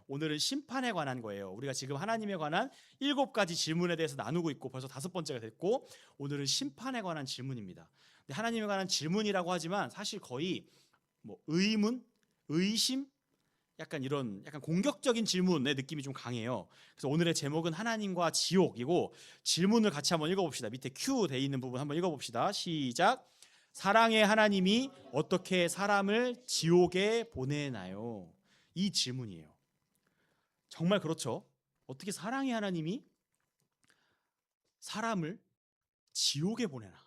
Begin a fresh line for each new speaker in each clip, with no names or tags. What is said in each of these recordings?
오늘은 심판에 관한 거예요. 우리가 지금 하나님에 관한 7가지 질문에 대해서 나누고 있고 벌써 5번째가 됐고, 오늘은 심판에 관한 질문입니다. 근데 하나님에 관한 질문이라고 하지만 사실 거의 뭐 의문, 의심, 약간 이런 약간 공격적인 질문의 느낌이 좀 강해요. 그래서 오늘의 제목은 하나님과 지옥이고, 질문을 같이 한번 읽어봅시다. 밑에 Q 돼 있는 부분 한번 읽어봅시다. 시작. 사랑의 하나님이 어떻게 사람을 지옥에 보내나요? 이 질문이에요. 정말 그렇죠. 어떻게 사랑의 하나님이 사람을 지옥에 보내나?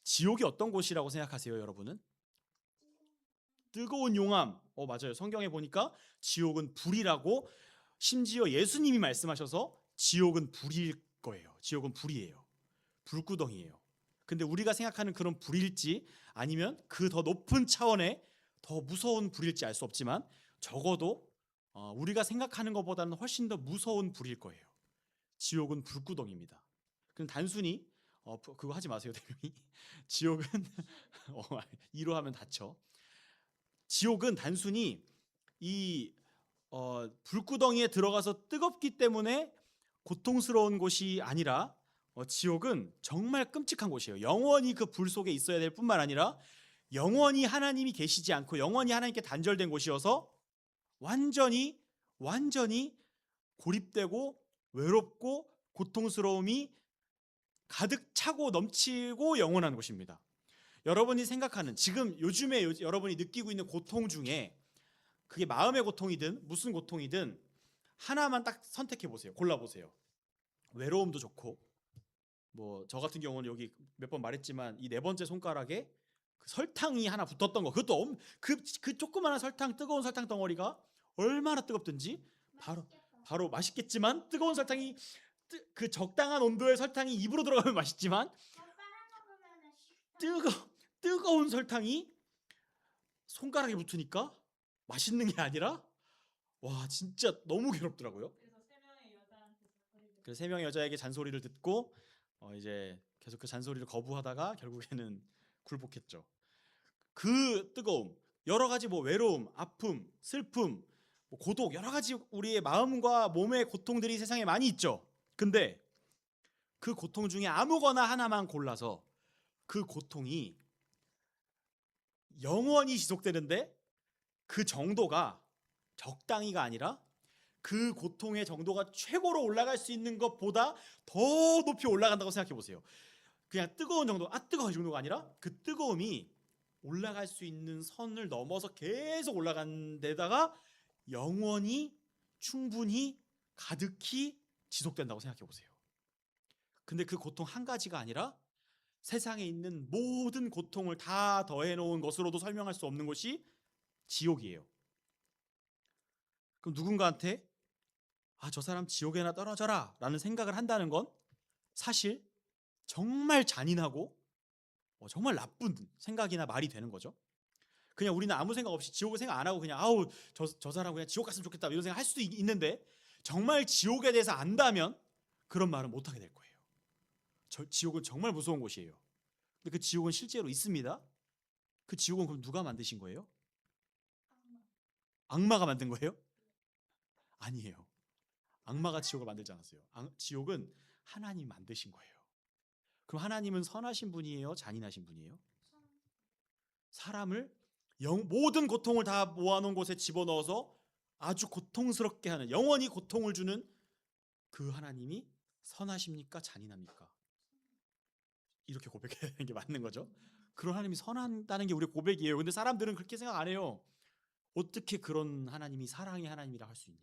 지옥이 어떤 곳이라고 생각하세요, 여러분은? 뜨거운 용암. 맞아요. 성경에 보니까 지옥은 불이라고, 심지어 예수님이 말씀하셔서 지옥은 불일 거예요. 지옥은 불이에요. 불구덩이에요. 근데 우리가 생각하는 그런 불일지 아니면 그 더 높은 차원의 더 무서운 불일지 알 수 없지만, 적어도 우리가 생각하는 것보다는 훨씬 더 무서운 불일 거예요. 지옥은 불구덩이입니다. 그럼 단순히 그거 하지 마세요, 대명이. 지옥은 이로 하면 다쳐. 지옥은 단순히 이 불구덩이에 들어가서 뜨겁기 때문에 고통스러운 곳이 아니라, 지옥은 정말 끔찍한 곳이에요. 영원히 그 불 속에 있어야 될 뿐만 아니라 영원히 하나님이 계시지 않고 영원히 하나님께 단절된 곳이어서 완전히 고립되고 외롭고 고통스러움이 가득 차고 넘치고 영원한 곳입니다. 여러분이 생각하는 지금 요즘에 여러분이 느끼고 있는 고통 중에, 그게 마음의 고통이든 무슨 고통이든 하나만 딱 선택해 보세요. 골라 보세요. 외로움도 좋고, 뭐 저 같은 경우는 여기 몇 번 말했지만 이 4번째 손가락에 그 설탕이 하나 붙었던 거, 그것도 그 조그마한 설탕, 뜨거운 설탕 덩어리가 얼마나 뜨겁든지, 바로 맛있겠지만, 뜨거운 설탕이 그 적당한 온도의 설탕이 입으로 들어가면 맛있지만, 뜨거운 설탕이 손가락에 붙으니까 맛있는 게 아니라, 와, 진짜 너무 괴롭더라고요. 그래서 3명의 여자에게 잔소리를 듣고 이제 계속 그 잔소리를 거부하다가 결국에는 굴복했죠. 그 뜨거움, 여러 가지 뭐 외로움, 아픔, 슬픔, 뭐 고독, 여러 가지 우리의 마음과 몸의 고통들이 세상에 많이 있죠. 근데 그 고통 중에 아무거나 하나만 골라서 그 고통이 영원히 지속되는데, 그 정도가 적당히가 아니라 그 고통의 정도가 최고로 올라갈 수 있는 것보다 더 높이 올라간다고 생각해 보세요. 그냥 뜨거운 정도, 뜨거워 이 정도가 아니라 그 뜨거움이 올라갈 수 있는 선을 넘어서 계속 올라간 데다가 영원히 충분히 가득히 지속된다고 생각해 보세요. 근데 그 고통 한 가지가 아니라 세상에 있는 모든 고통을 다 더해 놓은 것으로도 설명할 수 없는 것이 지옥이에요. 그럼 누군가한테 저 사람 지옥에나 떨어져라 라는 생각을 한다는 건 사실 정말 잔인하고 정말 나쁜 생각이나 말이 되는 거죠. 그냥 우리는 아무 생각 없이 지옥을 생각 안 하고 그냥 저 사람 그냥 지옥 갔으면 좋겠다 이런 생각 할 수도 있는데, 정말 지옥에 대해서 안다면 그런 말은 못 하게 될 거예요. 지옥은 정말 무서운 곳이에요. 근데 그 지옥은 실제로 있습니다. 그 지옥은 그럼 누가 만드신 거예요? 악마가 만든 거예요? 아니에요. 악마가 지옥을 만들지 않았어요. 지옥은 하나님이 만드신 거예요. 그럼 하나님은 선하신 분이에요? 잔인하신 분이에요? 사람을 모든 고통을 다 모아놓은 곳에 집어넣어서 아주 고통스럽게 하는, 영원히 고통을 주는 그 하나님이 선하십니까? 잔인합니까? 이렇게 고백해야 되는 게 맞는 거죠. 그런 하나님이 선하다는 게 우리의 고백이에요. 근데 사람들은 그렇게 생각 안 해요. 어떻게 그런 하나님이 사랑의 하나님이라 할 수 있냐.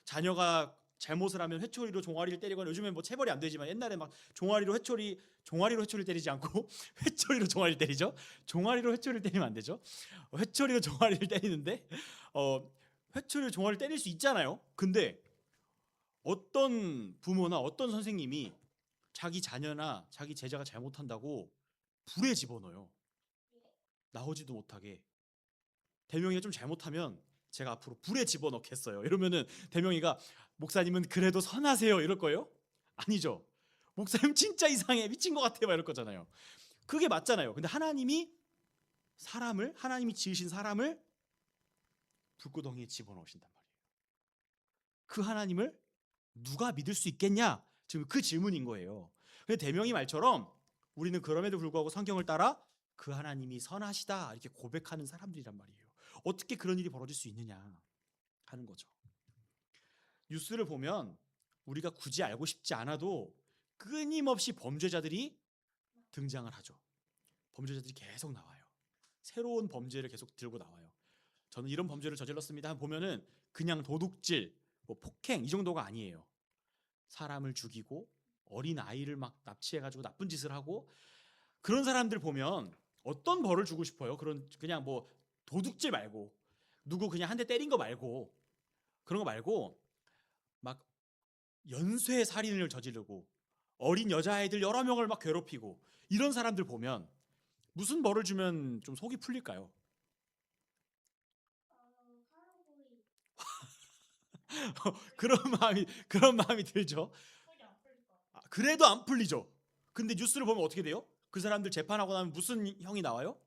자녀가 잘못을 하면 회초리로 종아리를 때리거나, 요즘엔 뭐 체벌이 안 되지만 옛날에 막 종아리로 회초리 때리지 않고 회초리로 종아리를 때리죠. 종아리로 회초리를 때리면 안 되죠. 회초리로 종아리를 때리는데 회초리로 종아리를 때릴 수 있잖아요. 근데 어떤 부모나 어떤 선생님이 자기 자녀나 자기 제자가 잘못한다고 불에 집어넣어요. 나오지도 못하게. 대명이가 좀 잘못하면 제가 앞으로 불에 집어넣겠어요. 이러면은 대명이가 목사님은 그래도 선하세요 이럴 거예요? 아니죠. 목사님 진짜 이상해, 미친 것 같아, 막 이럴 거잖아요. 그게 맞잖아요. 근데 하나님이 지으신 사람을 불구덩이에 집어넣으신단 말이에요. 그 하나님을 누가 믿을 수 있겠냐? 지금 그 질문인 거예요. 근데 대명이 말처럼 우리는 그럼에도 불구하고 성경을 따라 그 하나님이 선하시다 이렇게 고백하는 사람들이란 말이에요. 어떻게 그런 일이 벌어질 수 있느냐 하는 거죠. 뉴스를 보면 우리가 굳이 알고 싶지 않아도 끊임없이 범죄자들이 등장을 하죠. 범죄자들이 계속 나와요. 새로운 범죄를 계속 들고 나와요. 저는 이런 범죄를 저질렀습니다 보면은 그냥 도둑질, 뭐 폭행 이 정도가 아니에요. 사람을 죽이고 어린 아이를 막 납치해가지고 나쁜 짓을 하고 그런 사람들 보면 어떤 벌을 주고 싶어요? 그냥 뭐 도둑질 말고 누구 그냥 한 대 때린 거 말고 그런 거 말고 막 연쇄 살인을 저지르고 어린 여자아이들 여러 명을 막 괴롭히고 이런 사람들 보면 무슨 벌을 주면 좀 속이 풀릴까요? 그런 마음이 들죠. 그래도 안 풀리죠. 근데 뉴스를 보면 어떻게 돼요? 그 사람들 재판하고 나면 무슨 형이 나와요?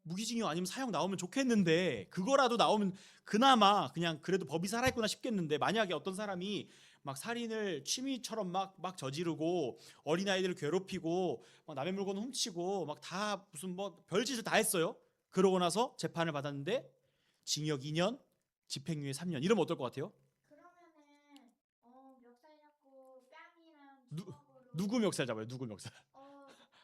무기징역 아니면 사형 나오면 좋겠는데 그거라도 나오면 그나마 그냥 그래도 법이 살아있구나 싶겠는데 만약에 어떤 사람이 막 살인을 취미처럼 막 저지르고 어린아이들을 괴롭히고 막 남의 물건 훔치고 막 다 무슨 뭐 별짓을 다 했어요. 그러고 나서 재판을 받았는데 징역 2년, 집행유예 3년 이러면 어떨 것 같아요?
그러면은 멱살 잡고 뺨이랑
누,
주먹으로
누구 멱살 잡아요? 누구 멱살?
범죄자.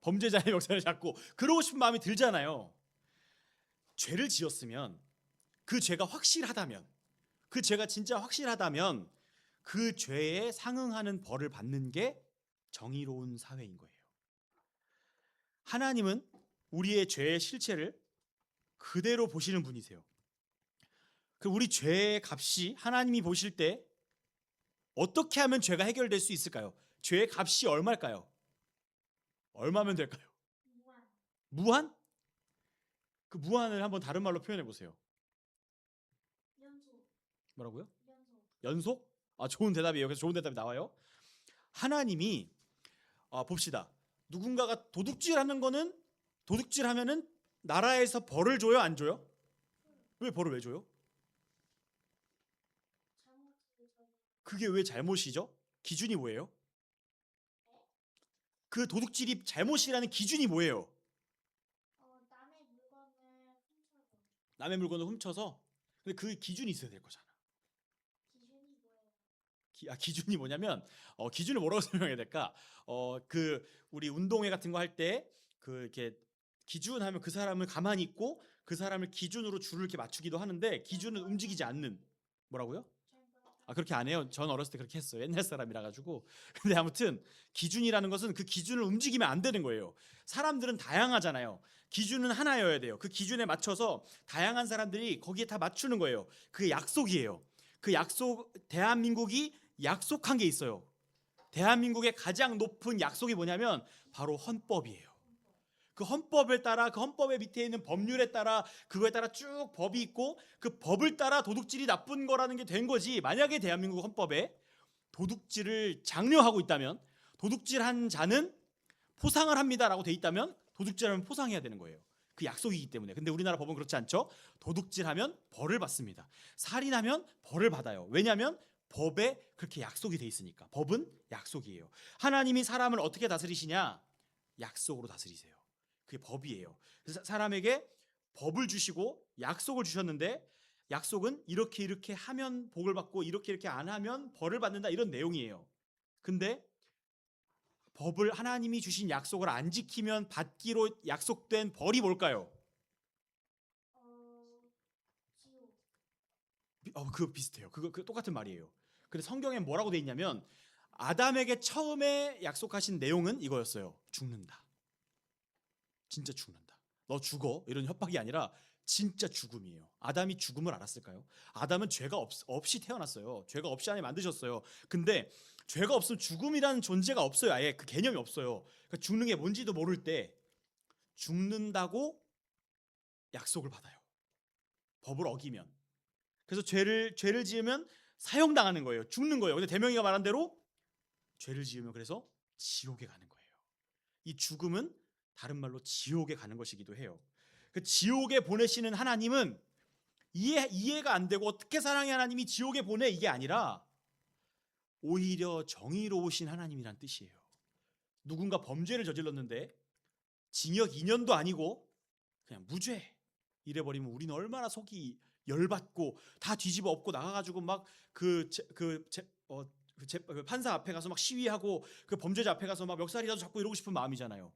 범죄자의 멱살을 잡고 그러고 싶은 마음이 들잖아요. 죄를 지었으면 그 죄가 확실하다면 그 죄가 진짜 확실하다면 그 죄에 상응하는 벌을 받는 게 정의로운 사회인 거예요. 하나님은 우리의 죄의 실체를 그대로 보시는 분이세요. 그 우리 죄의 값이 하나님이 보실 때 어떻게 하면 죄가 해결될 수 있을까요? 죄의 값이 얼마일까요? 얼마면 될까요?
무한.
무한? 그 무한을 한번 다른 말로 표현해 보세요.
연속.
뭐라고요?
연속.
연속? 좋은 대답이에요. 그래서 좋은 대답이 나와요. 하나님이 봅시다. 누군가가 도둑질하면은 나라에서 벌을 줘요, 안 줘요? 왜 벌을 왜 줘요? 그게 왜 잘못이죠? 기준이 뭐예요? 그 도둑질이 잘못이라는 기준이 뭐예요?
남의 물건을 훔쳐서.
남의 물건을 훔쳐서. 근데 그 기준이 있어야 될 거잖아.
기준이 뭐예요?
기준이 뭐냐면 기준을 뭐라고 설명해야 될까? 그 우리 운동회 같은 거 할 때 그 이렇게 기준하면 그 사람을 가만히 있고 그 사람을 기준으로 줄을 이렇게 맞추기도 하는데 기준은 움직이지 않는 뭐라고요? 그렇게 안 해요. 전 어렸을 때 그렇게 했어요. 옛날 사람이라 가지고. 근데 아무튼 기준이라는 것은 그 기준을 움직이면 안 되는 거예요. 사람들은 다양하잖아요. 기준은 하나여야 돼요. 그 기준에 맞춰서 다양한 사람들이 거기에 다 맞추는 거예요. 그게 약속이에요. 그 약속 대한민국이 약속한 게 있어요. 대한민국의 가장 높은 약속이 뭐냐면 바로 헌법이에요. 그 헌법에 따라 그 헌법의 밑에 있는 법률에 따라 그거에 따라 쭉 법이 있고 그 법을 따라 도둑질이 나쁜 거라는 게 된 거지. 만약에 대한민국 헌법에 도둑질을 장려하고 있다면 도둑질한 자는 포상을 합니다라고 돼 있다면 도둑질하면 포상해야 되는 거예요. 그 약속이기 때문에. 근데 우리나라 법은 그렇지 않죠. 도둑질하면 벌을 받습니다. 살인하면 벌을 받아요. 왜냐하면 법에 그렇게 약속이 돼 있으니까. 법은 약속이에요. 하나님이 사람을 어떻게 다스리시냐? 약속으로 다스리세요. 그게 법이에요. 그래서 사람에게 법을 주시고 약속을 주셨는데 약속은 이렇게 하면 복을 받고 이렇게 안 하면 벌을 받는다 이런 내용이에요. 근데 법을 하나님이 주신 약속을 안 지키면 받기로 약속된 벌이 뭘까요?
지옥.
그거 비슷해요. 그 똑같은 말이에요. 근데 성경에 뭐라고 돼 있냐면 아담에게 처음에 약속하신 내용은 이거였어요. 죽는다. 진짜 죽는다. 너 죽어. 이런 협박이 아니라 진짜 죽음이에요. 아담이 죽음을 알았을까요? 아담은 죄가 없이 태어났어요. 죄가 없이 하나님 만드셨어요. 근데 죄가 없으면 죽음이라는 존재가 없어요. 아예 그 개념이 없어요. 그러니까 죽는 게 뭔지도 모를 때 죽는다고 약속을 받아요. 법을 어기면. 그래서 죄를 지으면 사형당하는 거예요. 죽는 거예요. 근데 대명이가 말한 대로 죄를 지으면 그래서 지옥에 가는 거예요. 이 죽음은 다른 말로 지옥에 가는 것이기도 해요. 그 지옥에 보내시는 하나님은 이해가 안 되고 어떻게 사랑의 하나님이 지옥에 보내 이게 아니라 오히려 정의로우신 하나님이란 뜻이에요. 누군가 범죄를 저질렀는데 징역 2년도 아니고 그냥 무죄 이래버리면 우리는 얼마나 속이 열받고 다 뒤집어 엎고 나가가지고 막 그 판사 앞에 가서 막 시위하고 그 범죄자 앞에 가서 막 멱살이라도 잡고 이러고 싶은 마음이잖아요.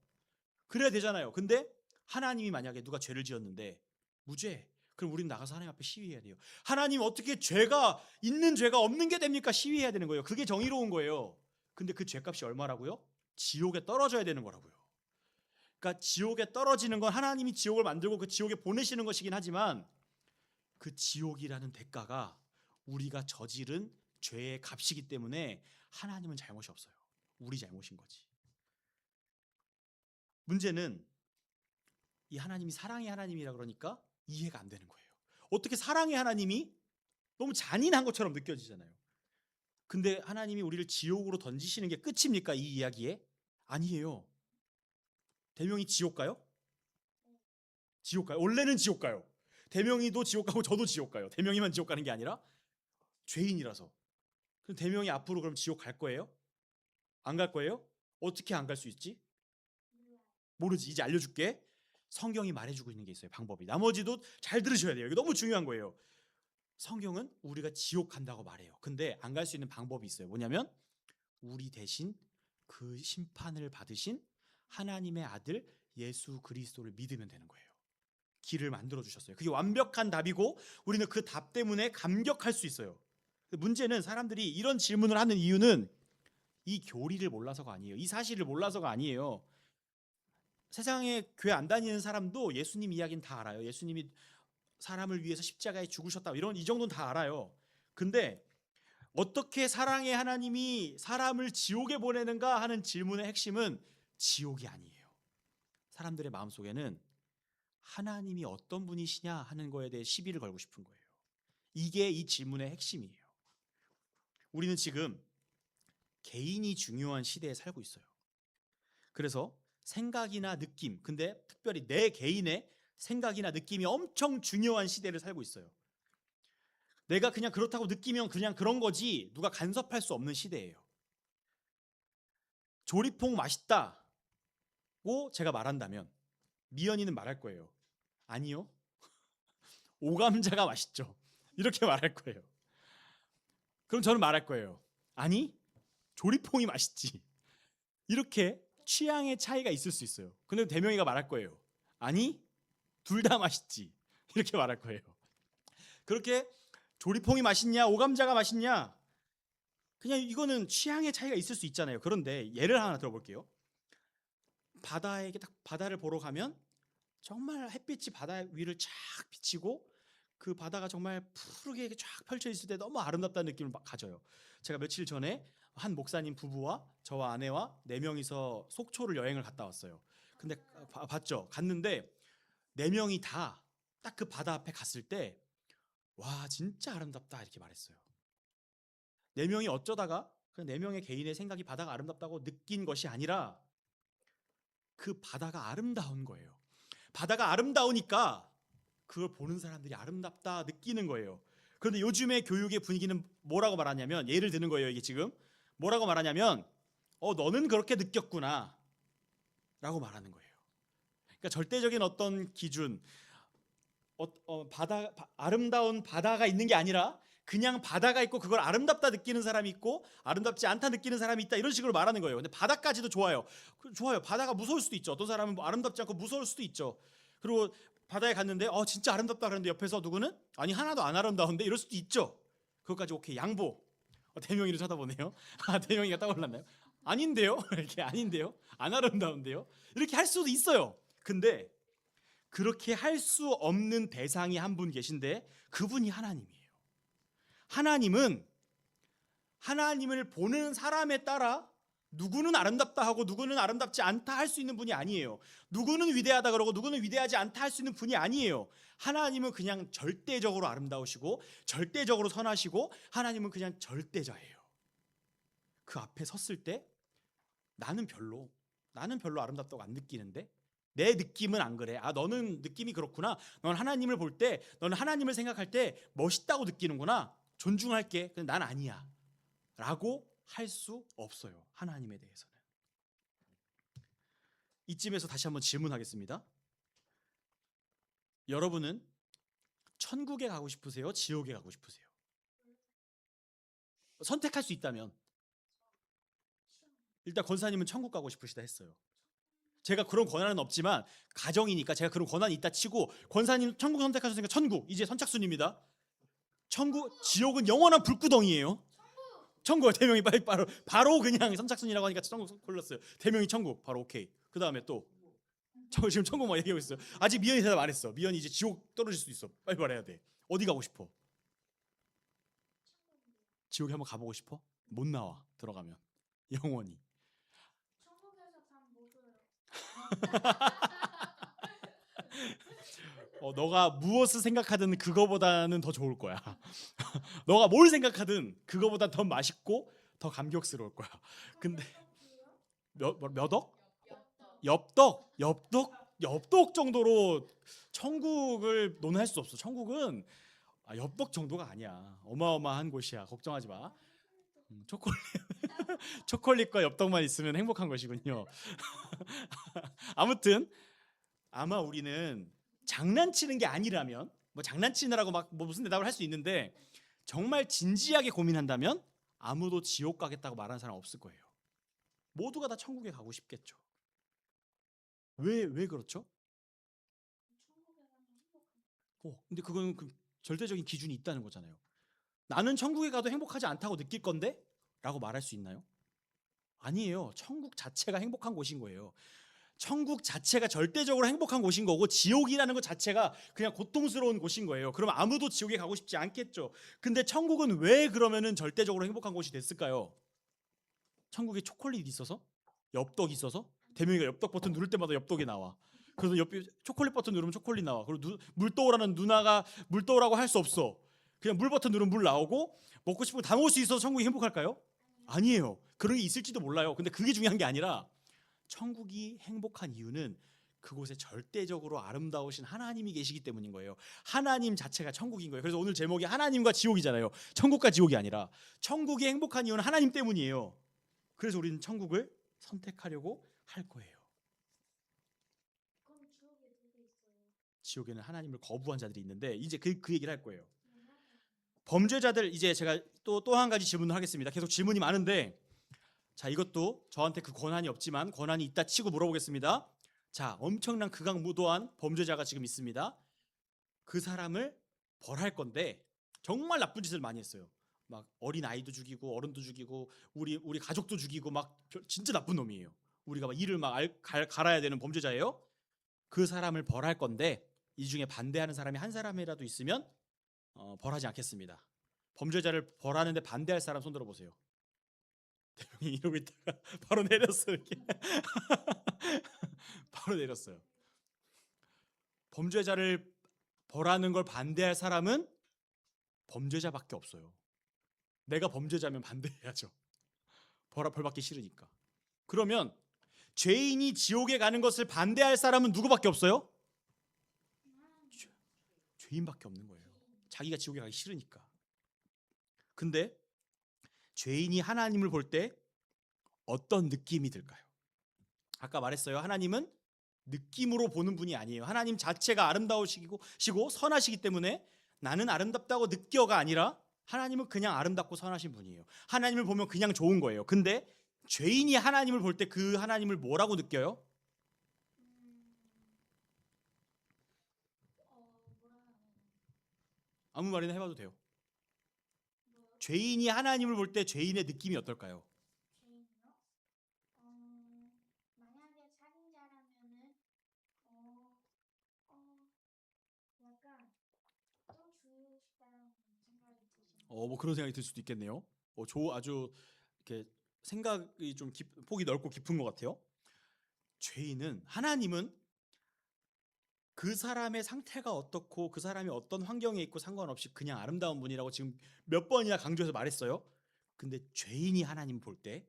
그래야 되잖아요. 근데 하나님이 만약에 누가 죄를 지었는데 무죄, 그럼 우리는 나가서 하나님 앞에 시위해야 돼요. 하나님 어떻게 죄가 있는 죄가 없는 게 됩니까? 시위해야 되는 거예요. 그게 정의로운 거예요. 근데 그 죄값이 얼마라고요? 지옥에 떨어져야 되는 거라고요. 그러니까 지옥에 떨어지는 건 하나님이 지옥을 만들고 그 지옥에 보내시는 것이긴 하지만 그 지옥이라는 대가가 우리가 저지른 죄의 값이기 때문에 하나님은 잘못이 없어요. 우리 잘못인 거지. 문제는 이 하나님이 사랑의 하나님이라 그러니까 이해가 안 되는 거예요. 어떻게 사랑의 하나님이 너무 잔인한 것처럼 느껴지잖아요. 근데 하나님이 우리를 지옥으로 던지시는 게 끝입니까? 이 이야기에? 아니에요. 대명이 지옥 가요? 지옥 가요? 원래는 지옥 가요. 대명이도 지옥 가고 저도 지옥 가요. 대명이만 지옥 가는 게 아니라 죄인이라서. 그럼 대명이 앞으로 그럼 지옥 갈 거예요? 안 갈 거예요? 어떻게 안 갈 수 있지? 모르지. 이제 알려줄게. 성경이 말해주고 있는 게 있어요. 방법이. 나머지도 잘 들으셔야 돼요. 이게 너무 중요한 거예요. 성경은 우리가 지옥 간다고 말해요. 근데 안 갈 수 있는 방법이 있어요. 뭐냐면 우리 대신 그 심판을 받으신 하나님의 아들 예수 그리스도를 믿으면 되는 거예요. 길을 만들어 주셨어요. 그게 완벽한 답이고 우리는 그 답 때문에 감격할 수 있어요. 문제는 사람들이 이런 질문을 하는 이유는 이 교리를 몰라서가 아니에요. 이 사실을 몰라서가 아니에요. 세상에 교회 안 다니는 사람도 예수님 이야기는 다 알아요. 예수님이 사람을 위해서 십자가에 죽으셨다. 이 정도는 다 알아요. 근데 어떻게 사랑의 하나님이 사람을 지옥에 보내는가 하는 질문의 핵심은 지옥이 아니에요. 사람들의 마음속에는 하나님이 어떤 분이시냐 하는 거에 대해 시비를 걸고 싶은 거예요. 이게 이 질문의 핵심이에요. 우리는 지금 개인이 중요한 시대에 살고 있어요. 그래서 생각이나 느낌, 근데 특별히 내 개인의 생각이나 느낌이 엄청 중요한 시대를 살고 있어요. 내가 그냥 그렇다고 느끼면 그냥 그런 거지 누가 간섭할 수 없는 시대예요. 조리퐁 맛있다고 제가 말한다면 미연이는 말할 거예요. 아니요. 오감자가 맛있죠. 이렇게 말할 거예요. 그럼 저는 말할 거예요. 아니, 조리퐁이 맛있지. 이렇게 취향의 차이가 있을 수 있어요. 근데 대명이가 말할 거예요. 아니, 둘 다 맛있지. 이렇게 말할 거예요. 그렇게 조리퐁이 맛있냐, 오감자가 맛있냐, 그냥 이거는 취향의 차이가 있을 수 있잖아요. 그런데 예를 하나 들어볼게요. 바다를 보러 가면 정말 햇빛이 바다 위를 쫙 비치고 그 바다가 정말 푸르게 쫙 펼쳐 있을 때 너무 아름답다는 느낌을 가져요. 제가 며칠 전에 한 목사님 부부와 저와 아내와 4명이서 속초를 여행을 갔다 왔어요. 근데 봤죠? 갔는데 4명이 다 딱 그 바다 앞에 갔을 때 와 진짜 아름답다 이렇게 말했어요. 4명이 어쩌다가 그 4명의 개인의 생각이 바다가 아름답다고 느낀 것이 아니라 그 바다가 아름다운 거예요. 바다가 아름다우니까 그걸 보는 사람들이 아름답다 느끼는 거예요. 그런데 요즘의 교육의 분위기는 뭐라고 말하냐면 예를 드는 거예요. 이게 지금 뭐라고 말하냐면 너는 그렇게 느꼈구나 라고 말하는 거예요. 그러니까 절대적인 어떤 기준 아름다운 바다가 있는 게 아니라 그냥 바다가 있고 그걸 아름답다 느끼는 사람이 있고 아름답지 않다 느끼는 사람이 있다 이런 식으로 말하는 거예요. 근데 바다까지도 좋아요. 좋아요. 바다가 무서울 수도 있죠. 어떤 사람은 뭐 아름답지 않고 무서울 수도 있죠. 그리고 바다에 갔는데 진짜 아름답다 그러는데 옆에서 누구는 아니 하나도 안 아름다운데 이럴 수도 있죠. 그것까지 오케이 양보. 대명이를 쳐다보네요. 대명이가 떠올랐나요? 아닌데요? 이렇게 아닌데요? 안 아름다운데요? 이렇게 할 수도 있어요. 근데 그렇게 할 수 없는 대상이 한 분 계신데 그분이 하나님이에요. 하나님은 하나님을 보는 사람에 따라 누구는 아름답다 하고 누구는 아름답지 않다 할 수 있는 분이 아니에요. 누구는 위대하다 그러고 누구는 위대하지 않다 할 수 있는 분이 아니에요. 하나님은 그냥 절대적으로 아름다우시고 절대적으로 선하시고 하나님은 그냥 절대자예요. 그 앞에 섰을 때 나는 별로 아름답다고 안 느끼는데 내 느낌은 안 그래. 아, 너는 느낌이 그렇구나. 넌 하나님을 볼 때, 너는 하나님을 생각할 때 멋있다고 느끼는구나. 존중할게. 근데 난 아니야. 라고 할 수 없어요. 하나님에 대해서는. 이쯤에서 다시 한번 질문하겠습니다. 여러분은 천국에 가고 싶으세요? 지옥에 가고 싶으세요? 선택할 수 있다면. 일단 권사님은 천국 가고 싶으시다 했어요. 제가 그런 권한은 없지만 가정이니까 제가 그런 권한이 있다 치고 권사님 천국 선택하셨으니까 천국. 이제 선착순입니다. 천국, 지옥은 영원한 불구덩이에요. 천국 대명이 바로 그냥 선착순이라고 하니까 천국 골랐어요. 대명이 천국 바로 오케이. 그 다음에 또 저 지금 천국만 얘기하고 있어요. 아직 미연이 대답 안 했어. 미연이 이제 지옥 떨어질 수도 있어. 빨리 말해야 돼. 어디 가고 싶어? 지옥에 한번 가보고 싶어? 못 나와 들어가면 영원히.
천국에서 밥못 줘요.
너가 무엇을 생각하든 그거보다는 더 좋을 거야. 너가 뭘 생각하든 그거보다 더 맛있고 더 감격스러울 거야. 근데 몇 억? 엽떡 정도로 천국을 논할 수 없어. 천국은 엽떡 정도가 아니야. 어마어마한 곳이야. 걱정하지 마. 초콜릿과 엽떡만 있으면 행복한 것이군요. 아무튼 아마 우리는 장난치는 게 아니라면 뭐 장난치느라고 막 뭐 무슨 대답을 할 수 있는데 정말 진지하게 고민한다면 아무도 지옥 가겠다고 말하는 사람 없을 거예요. 모두가 다 천국에 가고 싶겠죠. 왜 그렇죠?
천국에 가면 행복한.
근데 그건 그 절대적인 기준이 있다는 거잖아요. 나는 천국에 가도 행복하지 않다고 느낄 건데? 라고 말할 수 있나요? 아니에요. 천국 자체가 행복한 곳인 거예요. 천국 자체가 절대적으로 행복한 곳인 거고 지옥이라는 것 자체가 그냥 고통스러운 곳인 거예요. 그럼 아무도 지옥에 가고 싶지 않겠죠. 근데 천국은 왜 그러면은 절대적으로 행복한 곳이 됐을까요? 천국에 초콜릿 있어서? 엽떡 있어서? 대명이가 엽떡 버튼 누를 때마다 엽떡이 나와. 그래서 옆에 초콜릿 버튼 누르면 초콜릿 나와. 그리고 물 떠오라는 누나가 물 떠오라고 할 수 없어. 그냥 물 버튼 누르면 물 나오고 먹고 싶은 거 다 먹을 수 있어서 천국이 행복할까요? 아니에요. 그런 게 있을지도 몰라요. 근데 그게 중요한 게 아니라 천국이 행복한 이유는 그곳에 절대적으로 아름다우신 하나님이 계시기 때문인 거예요. 하나님 자체가 천국인 거예요. 그래서 오늘 제목이 하나님과 지옥이잖아요. 천국과 지옥이 아니라 천국이 행복한 이유는 하나님 때문이에요. 그래서 우리는 천국을 선택하려고 할 거예요.
그럼 지옥에 누구 있어요?
지옥에는 하나님을 거부한 자들이 있는데 이제 그 얘기를 할 거예요. 범죄자들, 이제 제가 또 한 가지 질문을 하겠습니다. 계속 질문이 많은데 자, 이것도 저한테 그 권한이 없지만 권한이 있다 치고 물어보겠습니다. 자, 엄청난 극악무도한 범죄자가 지금 있습니다. 그 사람을 벌할 건데 정말 나쁜 짓을 많이 했어요. 막 어린 아이도 죽이고 어른도 죽이고 우리 가족도 죽이고 막 진짜 나쁜 놈이에요. 우리가 막 이를 막 갈아야 되는 범죄자예요. 그 사람을 벌할 건데 이 중에 반대하는 사람이 한 사람이라도 있으면 벌하지 않겠습니다. 범죄자를 벌하는데 반대할 사람 손 들어보세요. 대명이 이러고 있다가 바로 내렸어요. 이렇게. 바로 내렸어요. 범죄자를 벌하는 걸 반대할 사람은 범죄자밖에 없어요. 내가 범죄자면 반대해야죠. 벌받기 싫으니까. 그러면 죄인이 지옥에 가는 것을 반대할 사람은 누구밖에 없어요? 죄인밖에 없는 거예요. 자기가 지옥에 가기 싫으니까. 근데 죄인이 하나님을 볼 때 어떤 느낌이 들까요? 아까 말했어요. 하나님은 느낌으로 보는 분이 아니에요. 하나님 자체가 아름다우시고 선하시기 때문에 나는 아름답다고 느껴가 아니라 하나님은 그냥 아름답고 선하신 분이에요. 하나님을 보면 그냥 좋은 거예요. 근데 죄인이 하나님을 볼 때 그 하나님을 뭐라고 느껴요? 아무 말이나 해봐도 돼요. 죄인이 하나님을 볼 때 죄인의 느낌이 어떨까요?
죄인이요? 만약에 살인자라면은 약간 또 죽이고 싶다는 생각이 드시나요?
뭐 그런 생각이 들 수도 있겠네요. 아주 이렇게 생각이 좀 폭이 넓고 깊은 것 같아요. 하나님은 그 사람의 상태가 어떻고 그 사람이 어떤 환경에 있고 상관없이 그냥 아름다운 분이라고 지금 몇 번이나 강조해서 말했어요. 근데 죄인이 하나님 볼 때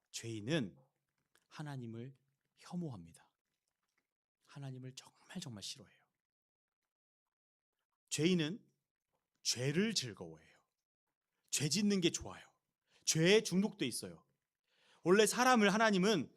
죄인은 하나님을 혐오합니다. 하나님을 정말 싫어해요. 죄인은 죄를 즐거워해요. 죄 짓는 게 좋아요. 죄에 중독돼 있어요. 원래 사람을 하나님의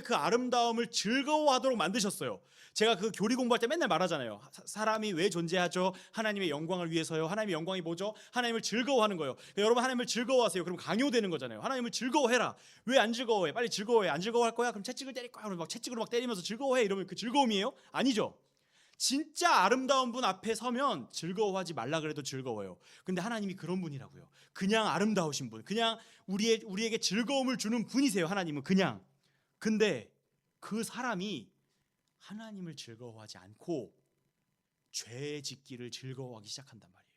그 아름다움을 즐거워하도록 만드셨어요. 제가 그 교리 공부할 때 맨날 말하잖아요. 사람이 왜 존재하죠? 하나님의 영광을 위해서요. 하나님의 영광이 뭐죠? 하나님을 즐거워하는 거예요. 그러니까 여러분 하나님을 즐거워하세요. 그럼 강요되는 거잖아요. 하나님을 즐거워해라. 왜 안 즐거워해? 빨리 즐거워해. 안 즐거워할 거야? 그럼 채찍을 때릴 거야. 그럼 막 채찍으로 막 때리면서 즐거워해. 이러면 그 즐거움이에요? 아니죠. 진짜 아름다운 분 앞에 서면 즐거워하지 말라 그래도 즐거워요. 근데 하나님이 그런 분이라고요. 그냥 아름다우신 분, 그냥 우리에게 즐거움을 주는 분이세요. 하나님은 그냥. 근데 그 사람이 하나님을 즐거워하지 않고 죄 짓기를 즐거워하기 시작한단 말이에요.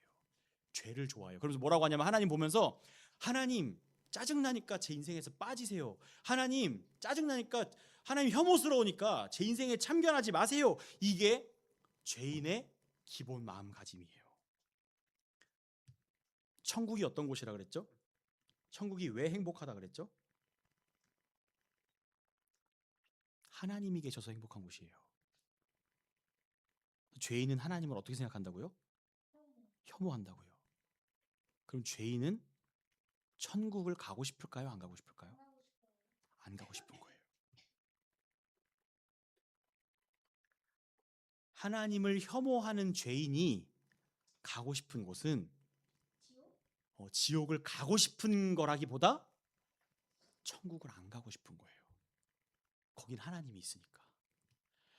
죄를 좋아해요. 그래서 뭐라고 하냐면 하나님 보면서 하나님 짜증나니까 제 인생에서 빠지세요. 하나님 짜증나니까 하나님 혐오스러우니까 제 인생에 참견하지 마세요. 이게 죄인의 기본 마음가짐이에요. 천국이 어떤 곳이라 그랬죠? 천국이 왜 행복하다 그랬죠? 하나님이 계셔서 행복한 곳이에요. 죄인은 하나님을 어떻게 생각한다고요? 혐오한다고요. 그럼 죄인은 천국을 가고 싶을까요? 안 가고 싶을까요? 안 가고 싶은 거예요. 하나님을 혐오하는 죄인이 가고 싶은 곳은 지옥을 가고 싶은 거라기보다 천국을 안 가고 싶은 거예요. 거긴 하나님이 있으니까.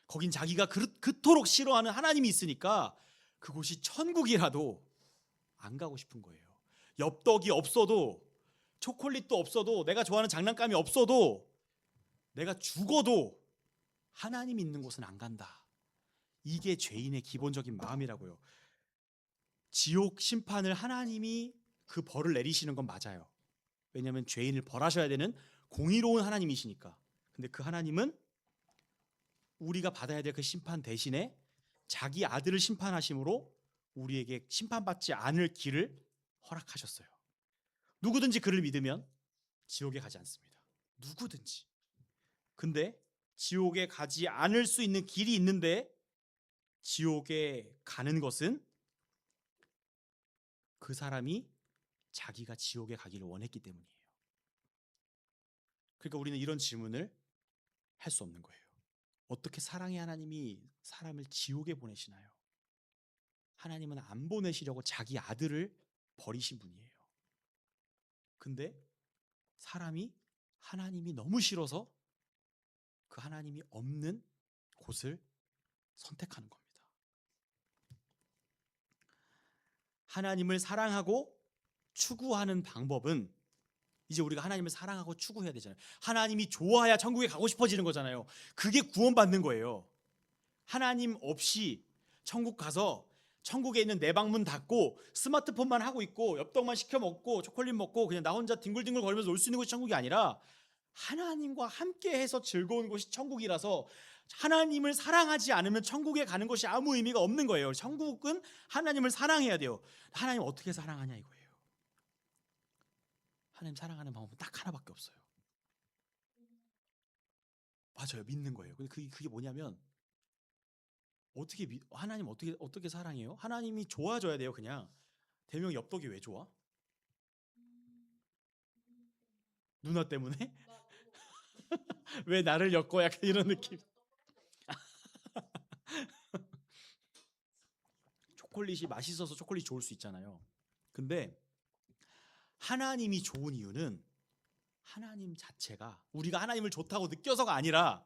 거긴 자기가 그토록 싫어하는 하나님이 있으니까 그곳이 천국이라도 안 가고 싶은 거예요. 엽떡이 없어도, 초콜릿도 없어도, 내가 좋아하는 장난감이 없어도, 내가 죽어도 하나님 있는 곳은 안 간다. 이게 죄인의 기본적인 마음이라고요. 지옥 심판을 하나님이 그 벌을 내리시는 건 맞아요. 왜냐하면 죄인을 벌하셔야 되는 공의로운 하나님이시니까. 근데 그 하나님은 우리가 받아야 될 그 심판 대신에 자기 아들을 심판하심으로 우리에게 심판받지 않을 길을 허락하셨어요. 누구든지 그를 믿으면 지옥에 가지 않습니다. 누구든지. 근데 지옥에 가지 않을 수 있는 길이 있는데 지옥에 가는 것은 그 사람이 자기가 지옥에 가기를 원했기 때문이에요. 그러니까 우리는 이런 질문을 할 수 없는 거예요. 어떻게 사랑의 하나님이 사람을 지옥에 보내시나요? 하나님은 안 보내시려고 자기 아들을 버리신 분이에요. 근데 사람이 하나님이 너무 싫어서 그 하나님이 없는 곳을 선택하는 겁니다. 하나님을 사랑하고 추구하는 방법은 이제 우리가 하나님을 사랑하고 추구해야 되잖아요. 하나님이 좋아야 천국에 가고 싶어지는 거잖아요. 그게 구원받는 거예요. 하나님 없이 천국 가서 천국에 있는 내 방문 닫고 스마트폰만 하고 있고 엽떡만 시켜 먹고 초콜릿 먹고 그냥 나 혼자 뒹굴뒹굴 거리면서 놀 수 있는 곳이 천국이 아니라 하나님과 함께해서 즐거운 곳이 천국이라서 하나님을 사랑하지 않으면 천국에 가는 것이 아무 의미가 없는 거예요. 천국은 하나님을 사랑해야 돼요. 하나님 어떻게 사랑하냐 이거예요. 하나님 사랑하는 방법은 딱 하나밖에 없어요. 맞아요. 믿는 거예요. 근데 그게 뭐냐면 하나님 어떻게 사랑해요? 하나님이 좋아져야 돼요. 그냥 대명 엽떡이 왜 좋아? 누나 때문에? 왜 나를 엮어? 약간 이런 느낌. 초콜릿이 맛있어서 초콜릿 좋을 수 있잖아요. 근데 하나님이 좋은 이유는 하나님 자체가 우리가 하나님을 좋다고 느껴서가 아니라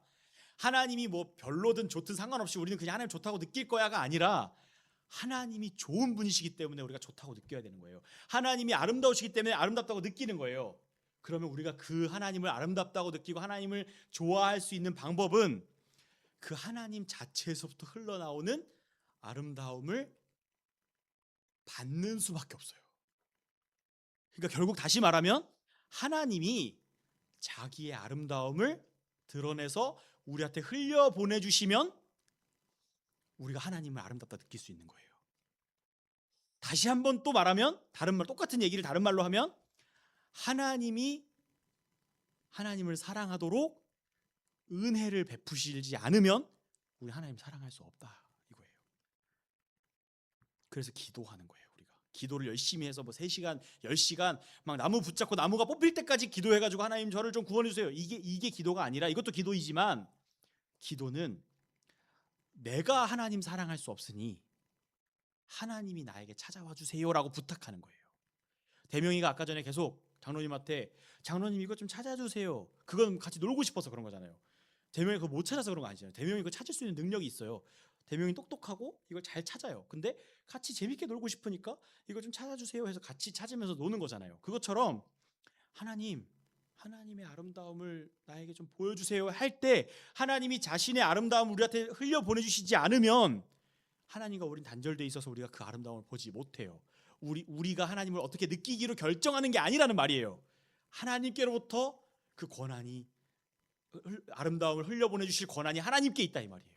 하나님이 뭐 별로든 좋든 상관없이 우리는 그냥 하나님 좋다고 느낄 거야가 아니라 하나님이 좋은 분이시기 때문에 우리가 좋다고 느껴야 되는 거예요. 하나님이 아름다우시기 때문에 아름답다고 느끼는 거예요. 그러면 우리가 그 하나님을 아름답다고 느끼고 하나님을 좋아할 수 있는 방법은 그 하나님 자체에서부터 흘러나오는 아름다움을 받는 수밖에 없어요. 그러니까 결국 다시 말하면 하나님이 자기의 아름다움을 드러내서 우리한테 흘려보내주시면 우리가 하나님을 아름답다 느낄 수 있는 거예요. 다시 한번 또 말하면 똑같은 얘기를 다른 말로 하면 하나님이 하나님을 사랑하도록 은혜를 베푸시지 않으면 우리 하나님 사랑할 수 없다 이거예요. 그래서 기도하는 거예요. 우리가 기도를 열심히 해서 뭐 3시간 10시간 막 나무 붙잡고 나무가 뽑힐 때까지 기도해가지고 하나님 저를 좀 구원해 주세요. 이게 기도가 아니라, 이것도 기도이지만 기도는 내가 하나님 사랑할 수 없으니 하나님이 나에게 찾아와 주세요라고 부탁하는 거예요. 대명이가 아까 전에 계속 장로님한테 장로님 이거 좀 찾아주세요. 그건 같이 놀고 싶어서 그런 거잖아요. 대명이 그거 못 찾아서 그런 거 아니잖아요. 대명이 그거 찾을 수 있는 능력이 있어요. 대명이 똑똑하고 이걸 잘 찾아요. 근데 같이 재밌게 놀고 싶으니까 이거 좀 찾아주세요 해서 같이 찾으면서 노는 거잖아요. 그것처럼 하나님의 아름다움을 나에게 좀 보여주세요 할 때 하나님이 자신의 아름다움을 우리한테 흘려 보내주시지 않으면 하나님과 우린 단절돼 있어서 우리가 그 아름다움을 보지 못해요. 우리가 하나님을 어떻게 느끼기로 결정하는 게 아니라는 말이에요. 하나님께로부터 그 권한이, 아름다움을 흘려보내 주실 권한이 하나님께 있다 이 말이에요.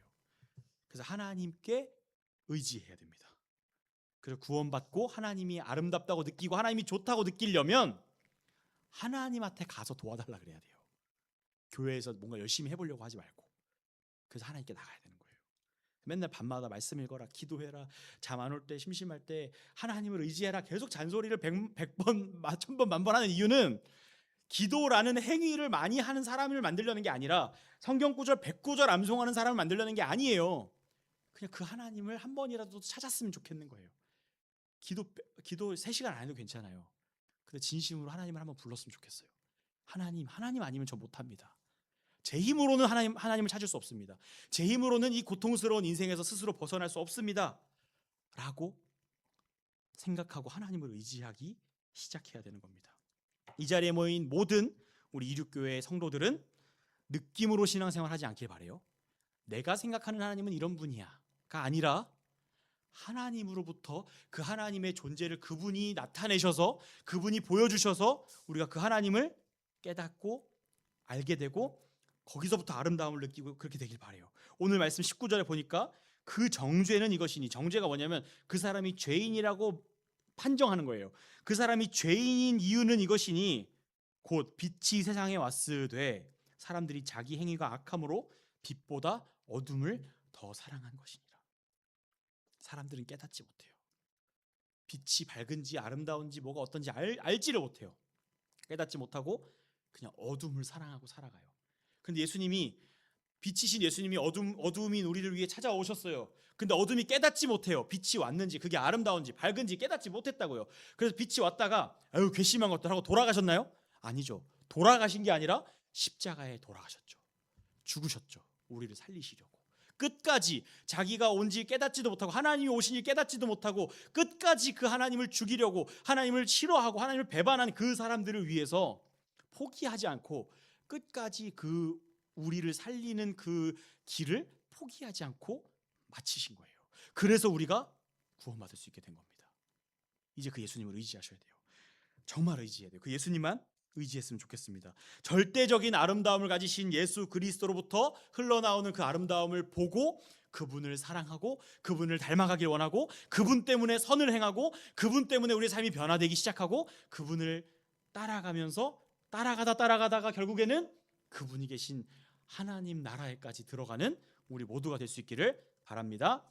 그래서 하나님께 의지해야 됩니다. 그래서 구원받고 하나님이 아름답다고 느끼고 하나님이 좋다고 느끼려면 하나님한테 가서 도와달라 그래야 돼요. 교회에서 뭔가 열심히 해보려고 하지 말고. 그래서 하나님께 나가야 되는 거예요. 맨날 밤마다 말씀 읽어라, 기도해라, 잠 안 올 때, 심심할 때 하나님을 의지해라 계속 잔소리를 100번, 1000번, 만번 하는 이유는 기도라는 행위를 많이 하는 사람을 만들려는 게 아니라 성경 구절 100구절 암송하는 사람을 만들려는 게 아니에요. 그냥 그 하나님을 한 번이라도 찾았으면 좋겠는 거예요. 기도 3시간 안 해도 괜찮아요. 근데 진심으로 하나님을 한번 불렀으면 좋겠어요. 하나님 아니면 저 못합니다. 제 힘으로는 하나님을 찾을 수 없습니다. 제 힘으로는 이 고통스러운 인생에서 스스로 벗어날 수 없습니다 라고 생각하고 하나님을 의지하기 시작해야 되는 겁니다. 이 자리에 모인 모든 우리 이륙교회의 성도들은 느낌으로 신앙생활 하지 않길 바라요. 내가 생각하는 하나님은 이런 분이야가 아니라 하나님으로부터 그 하나님의 존재를 그분이 나타내셔서 그분이 보여주셔서 우리가 그 하나님을 깨닫고 알게 되고 거기서부터 아름다움을 느끼고 그렇게 되길 바라요. 오늘 말씀 19절에 보니까 그 정죄는 이것이니, 정죄가 뭐냐면 그 사람이 죄인이라고 판정하는 거예요. 그 사람이 죄인인 이유는 이것이니 곧 빛이 세상에 왔으되 사람들이 자기 행위가 악함으로 빛보다 어둠을 더 사랑한 것이니라. 사람들은 깨닫지 못해요. 빛이 밝은지 아름다운지 뭐가 어떤지 알지를 못해요. 깨닫지 못하고 그냥 어둠을 사랑하고 살아가요. 근데 예수님이, 빛이신 예수님이 어둠인 우리를 위해 찾아오셨어요. 근데 어둠이 깨닫지 못해요. 빛이 왔는지, 그게 아름다운지 밝은지 깨닫지 못했다고요. 그래서 빛이 왔다가 아유 괘씸한 것들 하고 돌아가셨나요? 아니죠. 돌아가신 게 아니라 십자가에 돌아가셨죠. 죽으셨죠. 우리를 살리시려고. 끝까지 자기가 온지 깨닫지도 못하고 하나님이 오시니 깨닫지도 못하고 끝까지 그 하나님을 죽이려고, 하나님을 싫어하고 하나님을 배반한 그 사람들을 위해서 포기하지 않고 끝까지 그 우리를 살리는 그 길을 포기하지 않고 마치신 거예요. 그래서 우리가 구원받을 수 있게 된 겁니다. 이제 그 예수님을 의지하셔야 돼요. 정말 의지해야 돼요. 그 예수님만 의지했으면 좋겠습니다. 절대적인 아름다움을 가지신 예수 그리스도로부터 흘러나오는 그 아름다움을 보고 그분을 사랑하고 그분을 닮아가길 원하고 그분 때문에 선을 행하고 그분 때문에 우리의 삶이 변화되기 시작하고 그분을 따라가면서 따라가다가 결국에는 그분이 계신 하나님 나라에까지 들어가는 우리 모두가 될 수 있기를 바랍니다.